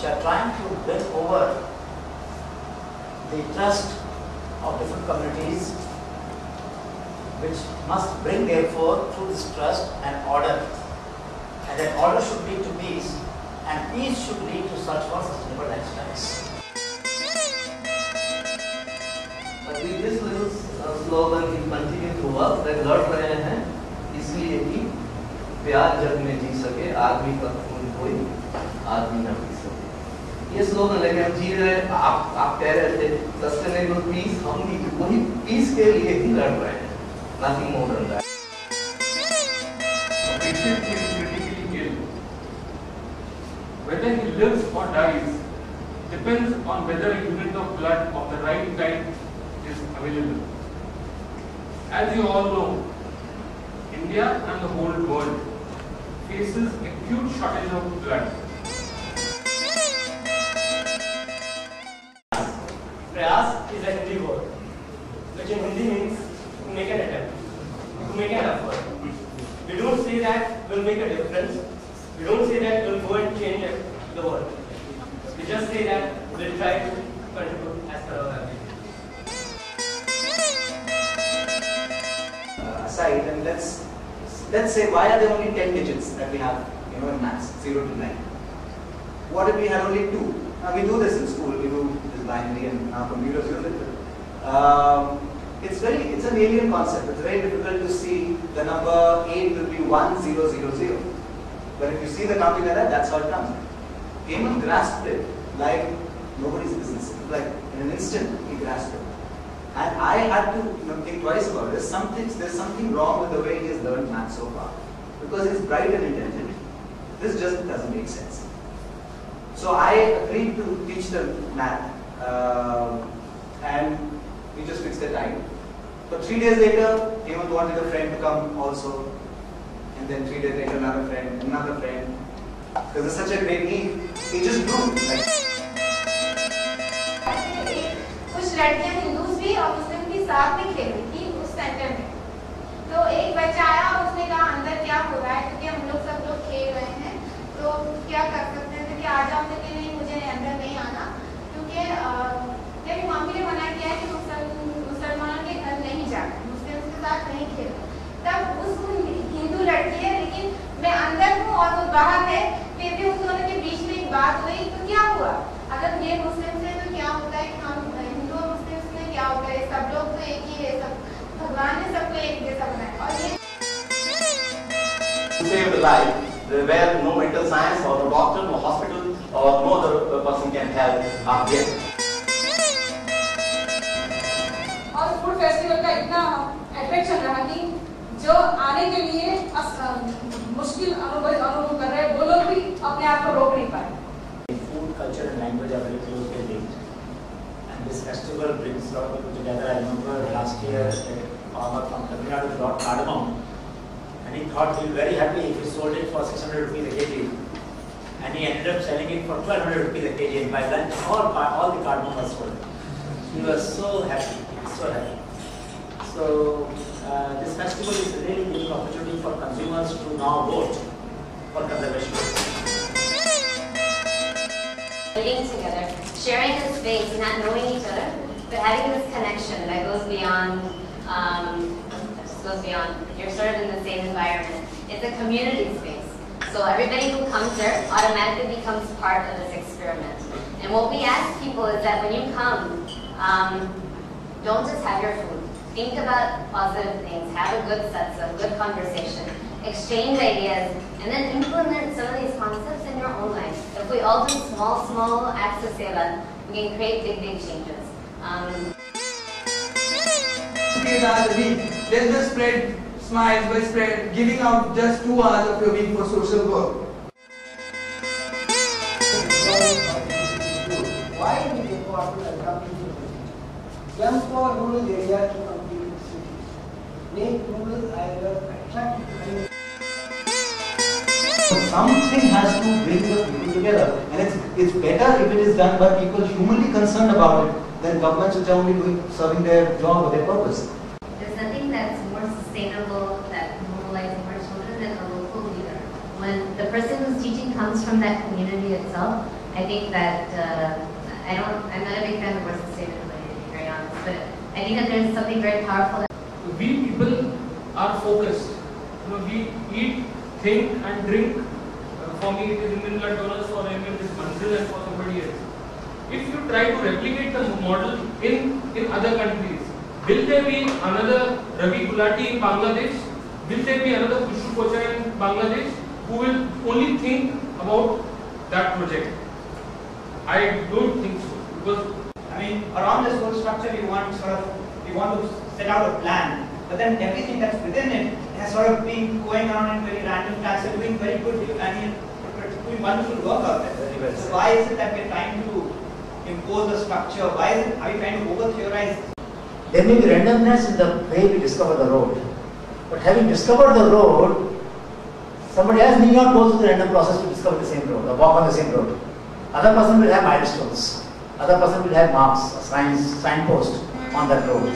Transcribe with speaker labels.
Speaker 1: which are trying to bring over the trust of different communities, which must bring therefore through this trust an order, and that order should lead to peace, and peace should lead to search for sustainable lifestyles.
Speaker 2: With this little slogan we continue to work, that लड़ रहे हैं इसलिए कि प्यार जग में जी सके, आदमी का खून कोई आदमी न पी सके। ये स्लोगन लेके हम जी रहे हैं। आप कह रहे थे सस्टेनेबल पीस, हम भी वही पीस के लिए ही लड़ रहे हैं, nothing more than that.
Speaker 3: A patient is critically ill. Whether he lives or dies depends on whether a unit of blood of the right type is available. As you all know, India and the whole world faces acute shortage of blood.
Speaker 4: Prayas is a Hindi word, which in Hindi means to make an attempt, to make an effort. We don't say that we'll make a difference. We don't say that we'll go and change the world. We just say that we'll try to contribute as per our ability.
Speaker 5: Aside, and let's say, why are there only 10 digits that we have, in maths, 0 to 9? What if we had only 2? Now we do this in school. We do this binary, and our computers use it. It's an alien concept. It's very difficult to see the number 8 will be 1000. But if you see the counting like that, that's how it comes. Hemant grasped it like nobody's business. Like in an instant, he grasped it. And I had to think twice about it. There's something wrong with the way he has learned math so far. Because he's bright and intelligent. This just doesn't make sense. So I agreed to teach them math. And we just fixed the time. But 3 days later, Hemant wanted a friend to come also. And then 3 days later, another friend. Because there's such a great need. He just grew.
Speaker 6: कुछ लड़कियां Hindus भी और मुस्लिम भी साथ में खेल रही थी उस सेंटर में। तो एक बच्चा आया और उसने कहा अंदर क्या हो रहा है, क्योंकि हम लोग सब लोग खेल रहे हैं, तो क्या कर सकते हैं? कि आ जाओ। तो कि नहीं, मुझे अंदर नहीं आना, क्योंकि मेरी मम्मी ने मना किया है कि मुसलमानों के घर नहीं जाना, मुस्लिम के साथ नहीं खेलना। तब उस हिंदू लड़की है, लेकिन मैं अंदर हूँ और वो बाहर है, फिर भी उन दोनों के बीच में एक बात हुई। तो क्या हुआ? अगर ये मुस्लिम से तो क्या होता है कि हम हिंदू और मुस्लिम में क्या होता है, सब लोग तो एक ही है, सब भगवान ने सबको एक जैसा बनाया। और ये
Speaker 7: save the life where no mental science or no doctor, no hospital or no other person can help yet.
Speaker 8: और फूड फेस्टिवल का इतना अट्रैक्शन रहा कि जो आने के लिए मुश्किल अनुभव कर रहे हैं, वो लोग भी अपने आप को रोक नहीं पाए।
Speaker 1: Food, culture and language are very closely linked. And this festival brings a lot of people together. I remember last year a farmer from Tamil Nadu brought cardamom. And he thought he'd be very happy if he sold it for 600 rupees a kg. And he ended up selling it for 1200 rupees a kg. And by lunch, all the cardamom was sold. He was so happy, so happy. So this festival is a really unique opportunity for consumers to now vote for conservation.
Speaker 9: Living together, sharing a space, not knowing each other, but having this connection that goes beyond, you're sort of in the same environment. It's a community space. So everybody who comes there automatically becomes part of this experiment. And what we ask people is that when you come, don't just have your food. Think about positive things, have a good satsang, good conversation, exchange ideas, and then implement some of these concepts in your own life. If we all do small acts of seva, we can create big changes.
Speaker 10: Let's just spread smiles by giving out just 2 hours of your week for social work.
Speaker 11: Why do we important and community? Come for rural areas to compete with cities. Make rural areas attractive.
Speaker 5: Something has to bring the people together, and it's better if it is done by people humanly concerned about it than governments which are only serving their job or their purpose.
Speaker 9: There's nothing that's more sustainable, that mobilizes more children than a local leader. When the person who's teaching comes from that community itself, I think that I'm not a big fan of the word sustainability, to be very honest, but I think that there's something very powerful.
Speaker 3: We people are focused. We eat, think, and drink. For me, it is Indian McDonald's, for him it is Manzil, and for somebody else. If you try to replicate the model in other countries, will there be another Ravi Gulati in Bangladesh? Will there be another Khushru Kochhar in Bangladesh who will only think about that project? I don't think so, because
Speaker 1: around this whole structure we want to set out a plan, but then everything that's within it has sort of been going on in very random tracks and doing very good, doing wonderful work out there. So why is it that we're trying to impose a structure? Are we trying to over-theorize?
Speaker 12: There may be randomness in the way we discover the road, but having discovered the road, somebody else need not go through the random process to discover the same road or walk on the same road. Other person will have milestones. Other person will have marks, signposts on that road.